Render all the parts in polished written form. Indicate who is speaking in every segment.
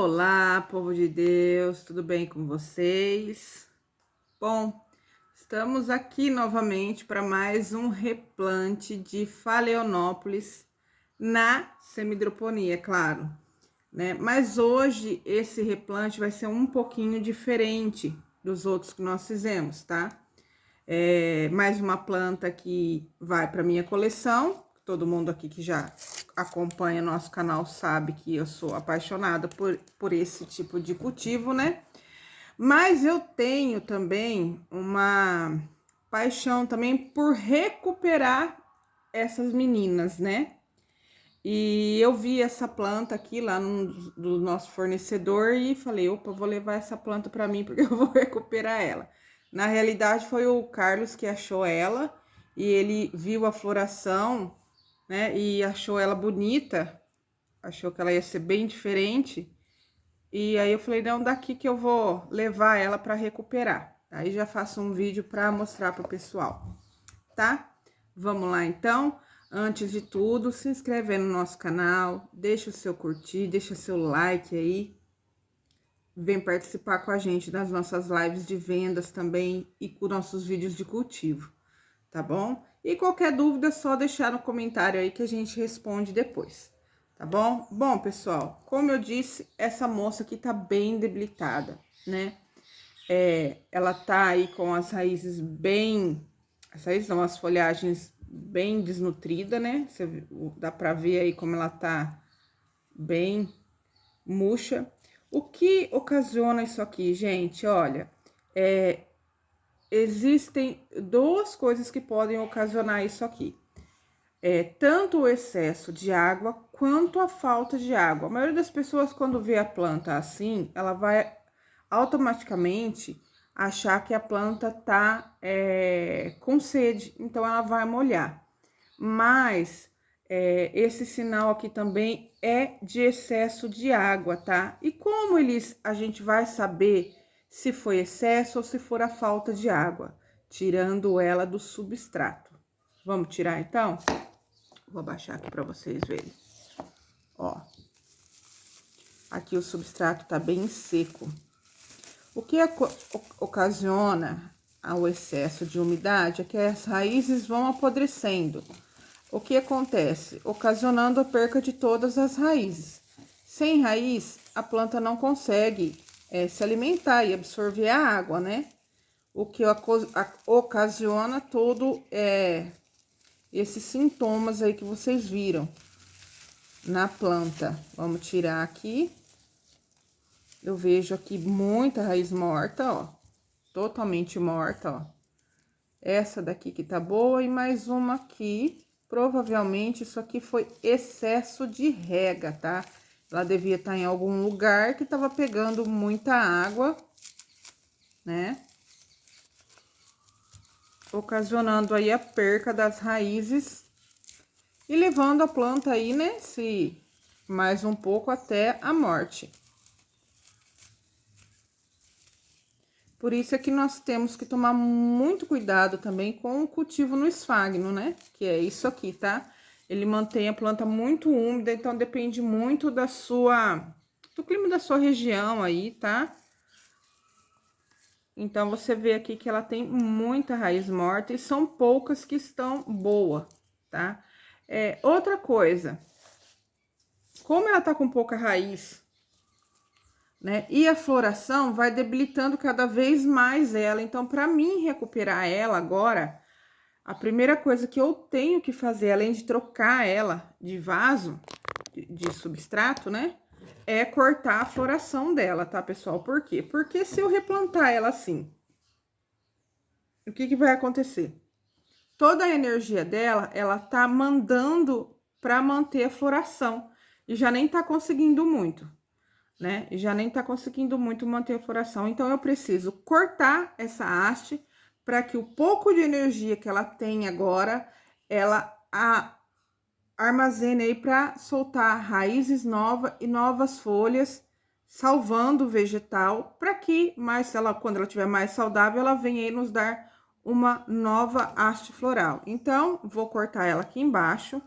Speaker 1: Olá, povo de Deus, tudo bem com vocês? Bom, estamos aqui novamente para mais um replante de Phalaenopsis na semi-hidroponia, claro, né? Mas hoje esse replante vai ser um pouquinho diferente dos outros que nós fizemos, tá? Mais uma planta que vai para minha coleção. Todo mundo aqui que já acompanha nosso canal sabe que eu sou apaixonada por esse tipo de cultivo, né? Mas eu tenho também uma paixão também por recuperar essas meninas, né? E eu vi essa planta aqui lá do nosso fornecedor e falei, opa, vou levar essa planta para mim porque eu vou recuperar ela. Na realidade foi o Carlos que achou ela e ele viu a floração, né, e achou ela bonita, achou que ela ia ser bem diferente. E aí eu falei, não, daqui que eu vou levar ela para recuperar. Aí já faço um vídeo para mostrar pro pessoal, tá? Vamos lá então. Antes de tudo, se inscreve aí no nosso canal, deixa o seu curtir, deixa seu like aí. Vem participar com a gente das nossas lives de vendas também e com nossos vídeos de cultivo, tá bom? E qualquer dúvida é só deixar no comentário aí que a gente responde depois, tá bom? Bom, pessoal, como eu disse, essa moça aqui tá bem debilitada, né? Ela tá aí com as raízes bem... As raízes são as folhagens bem desnutrida, né? Dá pra ver aí como ela tá bem murcha. O que ocasiona isso aqui, gente? Olha, existem duas coisas que podem ocasionar isso aqui. Tanto o excesso de água quanto a falta de água. A maioria das pessoas, quando vê a planta assim, ela vai automaticamente achar que a planta tá com sede, então ela vai molhar. Mas esse sinal aqui também é de excesso de água, tá? E como a gente vai saber se foi excesso ou se for a falta de água? Tirando ela do substrato. Vamos tirar então? Vou abaixar aqui para vocês verem. Ó, aqui o substrato tá bem seco. O que ocasiona o excesso de umidade é que as raízes vão apodrecendo. O que acontece? Ocasionando a perca de todas as raízes. Sem raiz, a planta não consegue se alimentar e absorver a água, né? O que ocasiona todo esses sintomas aí que vocês viram na planta. Vamos tirar aqui. Eu vejo aqui muita raiz morta, ó. Totalmente morta, ó. Essa daqui que tá boa e mais uma aqui. Provavelmente isso aqui foi excesso de rega, tá? Ela devia estar em algum lugar que tava pegando muita água, né? Ocasionando aí a perca das raízes e levando a planta aí, né, mais um pouco até a morte. Por isso é que nós temos que tomar muito cuidado também com o cultivo no esfagno, né? Que é isso aqui, tá? Ele mantém a planta muito úmida, então depende muito do clima da sua região aí, tá? Então, você vê aqui que ela tem muita raiz morta e são poucas que estão boas, tá? Outra coisa, como ela tá com pouca raiz, né? E a floração vai debilitando cada vez mais ela. Então, para mim recuperar ela agora, a primeira coisa que eu tenho que fazer, além de trocar ela de vaso, de substrato, né? É cortar a floração dela, tá, pessoal? Por quê? Porque se eu replantar ela assim, o que vai acontecer? Toda a energia dela, ela tá mandando para manter a floração e já nem tá conseguindo muito, né? E já nem tá conseguindo muito manter a floração. Então, eu preciso cortar essa haste para que o pouco de energia que ela tem agora, ela armazene aí para soltar raízes novas e novas folhas, salvando o vegetal, para que quando ela estiver mais saudável, ela venha aí nos dar uma nova haste floral. Então, vou cortar ela aqui embaixo.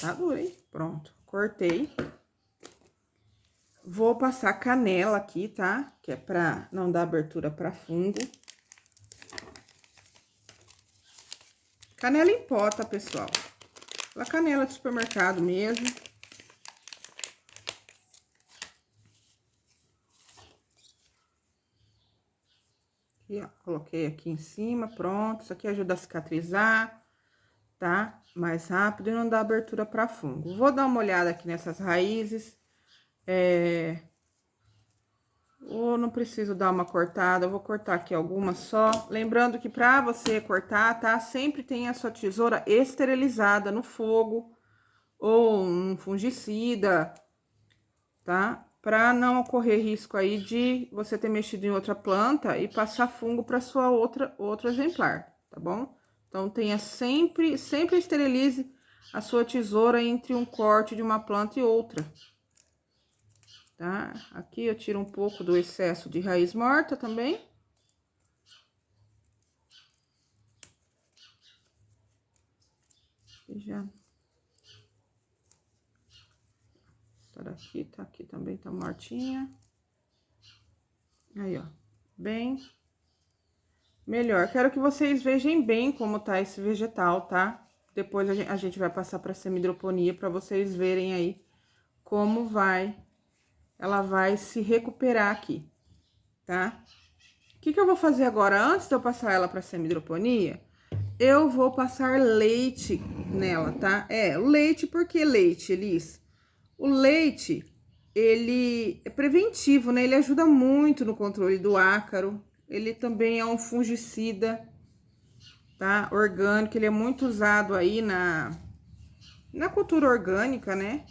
Speaker 1: Tá dura, hein? Pronto, cortei. Vou passar canela aqui, tá? Que é pra não dar abertura pra fungo. Canela em pó, tá, pessoal? A canela de supermercado mesmo. Aqui, ó, coloquei aqui em cima, pronto. Isso aqui ajuda a cicatrizar, tá? Mais rápido e não dá abertura para fungo. Vou dar uma olhada aqui nessas raízes. Ou não preciso dar uma cortada, eu vou cortar aqui algumas só. Lembrando que para você cortar, tá? Sempre tem a sua tesoura esterilizada no fogo ou um fungicida, tá? Para não ocorrer risco aí de você ter mexido em outra planta e passar fungo para sua outro exemplar, tá bom? Então tenha sempre esterilize a sua tesoura entre um corte de uma planta e outra. Tá? Aqui eu tiro um pouco do excesso de raiz morta também. E já. Essa daqui tá aqui também, tá mortinha. Aí, ó. Bem melhor. Quero que vocês vejam bem como tá esse vegetal, tá? Depois a gente vai passar pra semidroponia pra vocês verem aí como ela vai se recuperar aqui, tá? O que eu vou fazer agora? Antes de eu passar ela pra semidroponia, eu vou passar leite nela, tá? O leite, por que leite, Elis? O leite, ele é preventivo, né? Ele ajuda muito no controle do ácaro. Ele também é um fungicida, tá? Orgânico, ele é muito usado aí na cultura orgânica, né?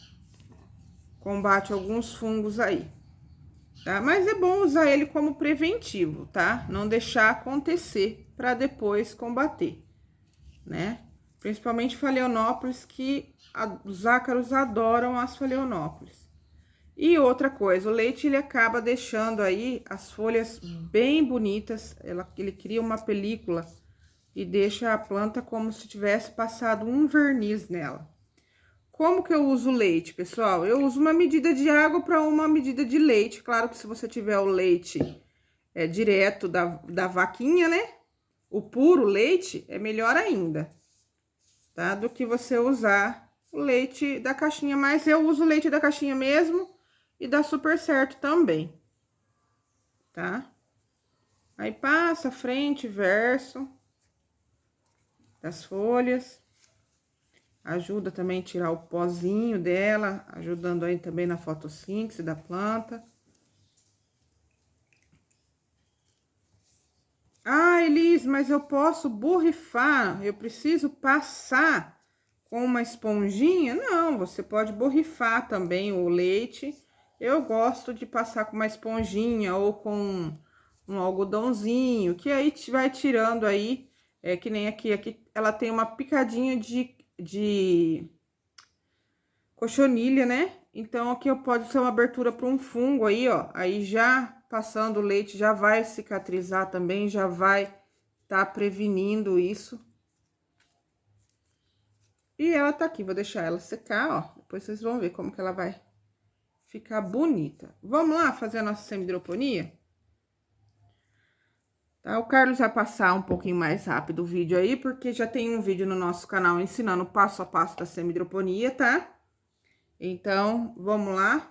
Speaker 1: Combate alguns fungos aí, tá? Mas é bom usar ele como preventivo, tá? Não deixar acontecer para depois combater, né? Principalmente Phalaenopsis, que os ácaros adoram as Phalaenopsis. E outra coisa, o leite ele acaba deixando aí as folhas bem bonitas, ele cria uma película e deixa a planta como se tivesse passado um verniz nela. Como que eu uso o leite, pessoal? Eu uso uma medida de água para uma medida de leite. Claro que se você tiver o leite direto da vaquinha, né? O puro leite é melhor ainda, tá? Do que você usar o leite da caixinha. Mas eu uso o leite da caixinha mesmo e dá super certo também, tá? Aí passa frente, verso das folhas. Ajuda também a tirar o pozinho dela, ajudando aí também na fotossíntese da planta. Ah, Elis, mas eu posso borrifar, eu preciso passar com uma esponjinha? Não, você pode borrifar também o leite. Eu gosto de passar com uma esponjinha ou com um algodãozinho, que aí vai tirando aí, que nem aqui ela tem uma picadinha de cochonilha, né? Então, aqui pode ser uma abertura para um fungo aí, ó. Aí já passando o leite já vai cicatrizar também, já vai tá prevenindo isso. E ela tá aqui, vou deixar ela secar, ó. Depois vocês vão ver como que ela vai ficar bonita. Vamos lá fazer a nossa semidroponia? Tá, o Carlos vai passar um pouquinho mais rápido o vídeo aí, porque já tem um vídeo no nosso canal ensinando passo a passo da semidroponia, tá? Então, vamos lá.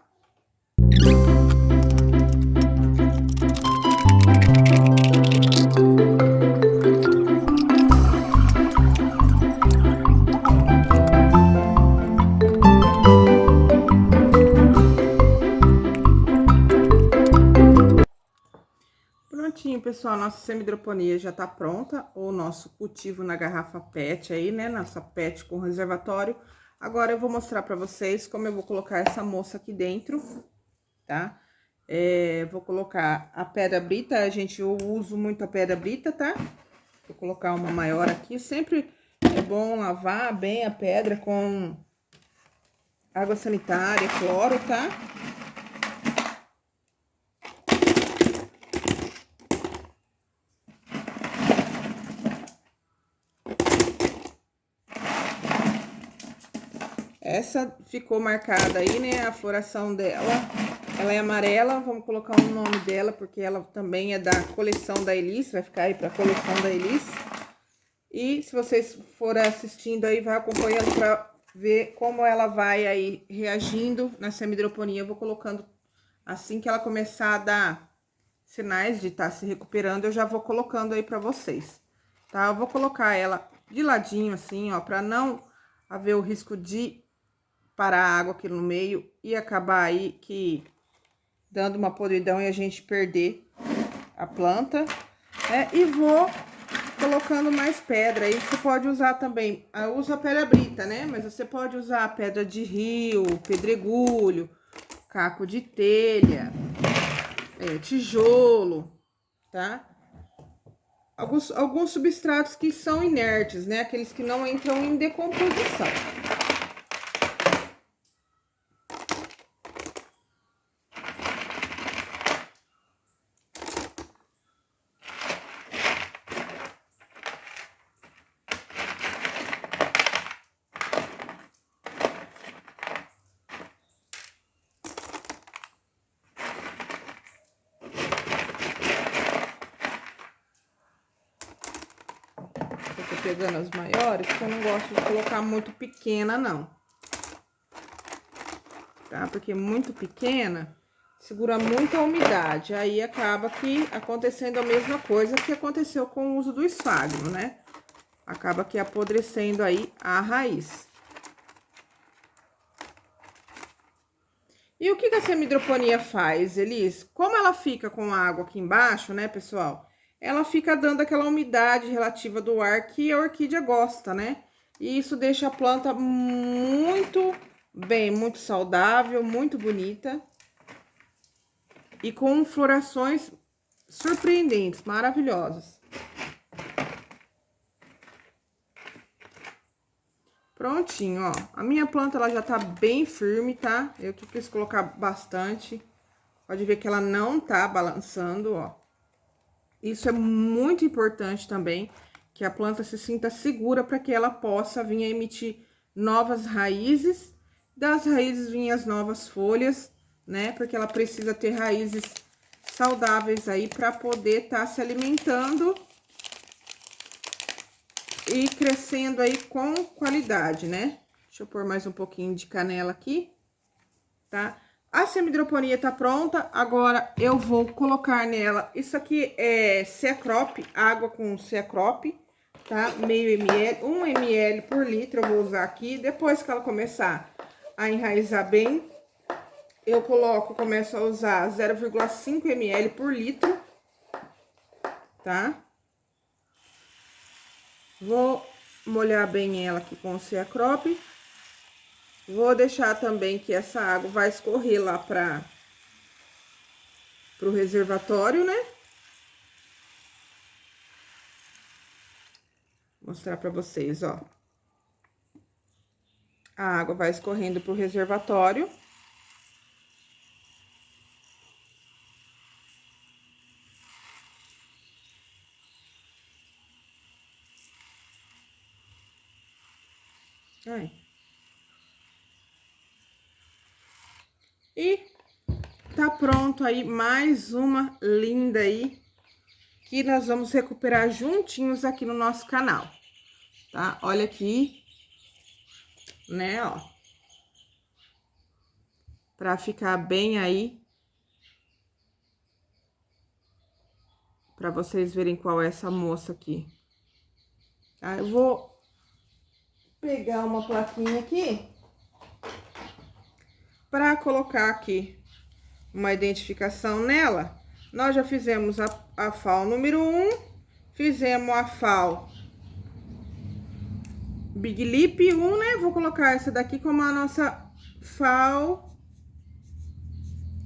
Speaker 1: Prontinho, pessoal, nossa semidroponia já tá pronta, o nosso cultivo na garrafa PET aí, né, nossa PET com reservatório. Agora eu vou mostrar pra vocês como eu vou colocar essa moça aqui dentro, tá? Vou colocar a pedra brita, gente, eu uso muito a pedra brita, tá? Vou colocar uma maior aqui, sempre é bom lavar bem a pedra com água sanitária, cloro, tá? Essa ficou marcada aí, né, a floração dela. Ela é amarela, vamos colocar o nome dela, porque ela também é da coleção da Elis, vai ficar aí pra coleção da Elis. E se vocês forem assistindo aí, vai acompanhando pra ver como ela vai aí reagindo na semi-hidroponia. Eu vou colocando, assim que ela começar a dar sinais de estar se recuperando, eu já vou colocando aí pra vocês, tá? Eu vou colocar ela de ladinho, assim, ó, pra não haver o risco de parar a água aqui no meio e acabar aí que dando uma podridão e a gente perder a planta, né? E vou colocando mais pedra. Aí você pode usar também, eu uso a pedra brita, né? Mas você pode usar a pedra de rio, pedregulho, caco de telha, tijolo, tá? Alguns substratos que são inertes, né? Aqueles que não entram em decomposição. Eu tô pegando as maiores, porque eu não gosto de colocar muito pequena, não. Tá? Porque muito pequena segura muita umidade. Aí acaba que acontecendo a mesma coisa que aconteceu com o uso do esfagno, né? Acaba que apodrecendo aí a raiz. E o que a semi-hidroponia faz, Elis? Como ela fica com a água aqui embaixo, né, pessoal? Ela fica dando aquela umidade relativa do ar que a orquídea gosta, né? E isso deixa a planta muito bem, muito saudável, muito bonita. E com florações surpreendentes, maravilhosas. Prontinho, ó. A minha planta, ela já tá bem firme, tá? Eu que quis colocar bastante. Pode ver que ela não tá balançando, ó. Isso é muito importante também, que a planta se sinta segura para que ela possa vir a emitir novas raízes. Das raízes vir as novas folhas, né? Porque ela precisa ter raízes saudáveis aí para poder estar se alimentando e crescendo aí com qualidade, né? Deixa eu pôr mais um pouquinho de canela aqui, tá? A semi-hidroponia tá pronta, agora eu vou colocar nela, isso aqui é Ceacrop, água com Ceacrop, tá? Meio ml, 1 ml por litro eu vou usar aqui. Depois que ela começar a enraizar bem, eu começo a usar 0,5 ml por litro, tá? Vou molhar bem ela aqui com o Ceacrop. Vou deixar também que essa água vai escorrer lá pro reservatório, né? Vou mostrar pra vocês, ó. A água vai escorrendo pro reservatório. Ai. E tá pronto aí mais uma linda aí, que nós vamos recuperar juntinhos aqui no nosso canal, tá? Olha aqui, né, ó. Pra ficar bem aí, pra vocês verem qual é essa moça aqui. Tá? Eu vou pegar uma plaquinha aqui para colocar aqui uma identificação nela. Nós já fizemos a FAO número 1, fizemos a FAO Big Lip 1, né? Vou colocar essa daqui como a nossa FAO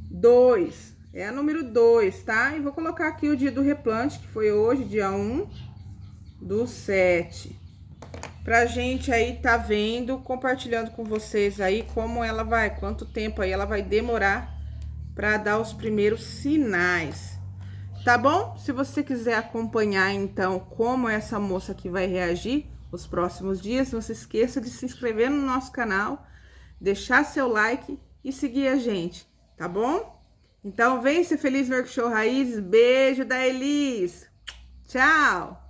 Speaker 1: 2, é a número 2, tá? E vou colocar aqui o dia do replante, que foi hoje, dia 1/7. Pra gente aí tá vendo, compartilhando com vocês aí como ela vai, quanto tempo aí ela vai demorar pra dar os primeiros sinais, tá bom? Se você quiser acompanhar então como essa moça aqui vai reagir os próximos dias, não se esqueça de se inscrever no nosso canal, deixar seu like e seguir a gente, tá bom? Então, vem ser feliz no Workshop Raízes. Beijo da Elis. Tchau!